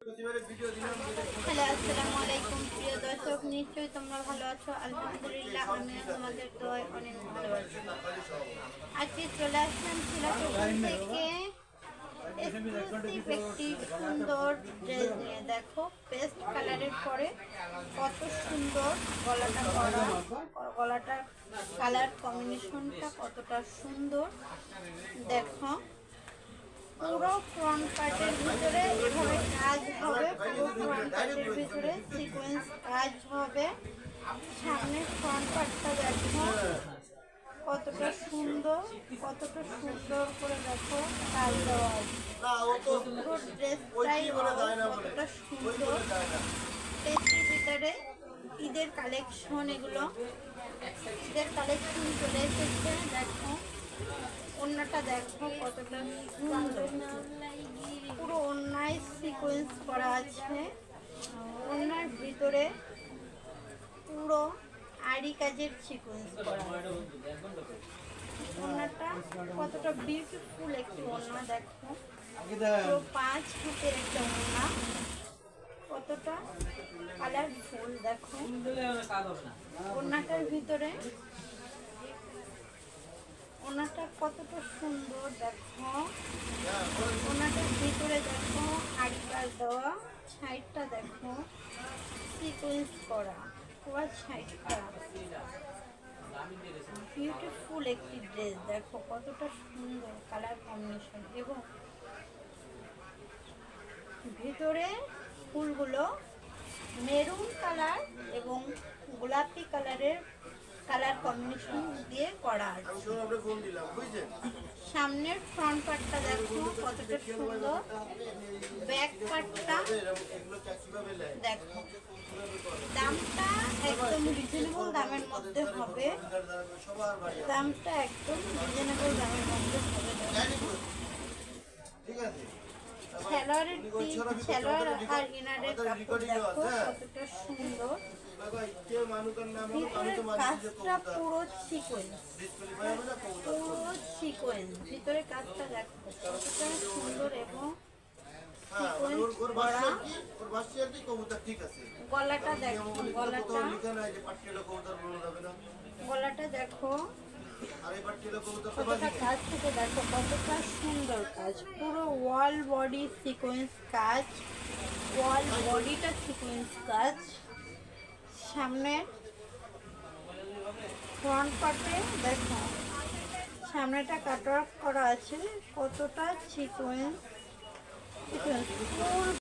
Hello, আসসালামু আলাইকুম প্রিয় দর্শক, নিশ্চয়ই তোমরা ভালো আছো। আলহামদুলিল্লাহ, আমিও তোমাদের দোয়ায় অনেক ভালো আছি। আজকে চলে আসলাম সিলাটুকুল থেকে এক্সক্লুসিভ একটি সুন্দর ড্রেস নিয়ে। দেখো, পেস্ট কালারের পরে কত সুন্দর গলাটা করা, গলাটার কালার কম্বিনেশনটা কতটা সুন্দর দেখো। পুরো ফ্রন্ট পার্টের ভিতরে এভাবে কাজ হবে, পুরো ফ্রন্ট পার্টের ভিতরে সিকোয়েন্স কাজ হবে। সামনে ফ্রন্ট পার্টটা দেখো কতটা সুন্দর, কতটা সুন্দর করে দেখো কাজ দেওয়া আছে। পুরো ড্রেসটাই কতটা সুন্দর। ড্রেসটির ভিতরে ঈদের কালেকশন, এগুলো ঈদের কালেকশন চলে এসেছে। দেখো ওড়নাটা দেখো কতটা সুন্দর, পুরো ওড়নায় সিকোয়েন্স করা আছে। ওড়নার ভিতরে পুরো আড়ি কাজের সিকোয়েন্স করা আছে। ওড়নাটা কতটা বিউটিফুল একটি ওড়না দেখো, পুরো 5 হাতের একটা ওড়না, কতটা কালারফুল দেখো। ওড়নাটার ভিতরে ওনাটা কতটা সুন্দর দেখো। ওনাটার ভিতরে দেখো আড়ি কাজ দেওয়া, সাইডটা দেখো সিকোয়েন্স করা, পুরো সাইডটা বিউটিফুল একটি ড্রেস দেখো, কতটা সুন্দর কালার কম্বিনেশন। এবং ভিতরে ফুলগুলো মেরুন কালার এবং গোলাপি কালারের কালার কম্বিনেশন দিয়ে করা আছে। সামনের ফ্রন্ট পার্টটা দেখো কতটা সুন্দর, ব্যাক পার্টটা দেখো। দামটা একদম রিজনেবল দামের মধ্যে হবে, দামটা একদম রিজনেবল দামের মধ্যে হবে। ঠিক আছে, সালোয়ার আর ইনারের কাপড় দেখো কতটা সুন্দর। ভিতরের কাজটা পুরো সিকোয়েন্স, পুরো সিকোয়েন্স। ভিতরের কাজটা দেখো কতটা সুন্দর এবং সিকোয়েন্স করা। গলাটা দেখো, গলাটা দেখো কতটা কাজ থেকে দেখো, কতটা সুন্দর কাজ। পুরো ওয়াল বডি সিকোয়েন্স কাজ, ওয়াল বডিটা সিকোয়েন্স কাজ। সামনে ফ্রন্ট পার্টে দেখো সামনেটা কাটওয়ার্ক করা আছে, কতটা সিকোয়েন্স, ফুল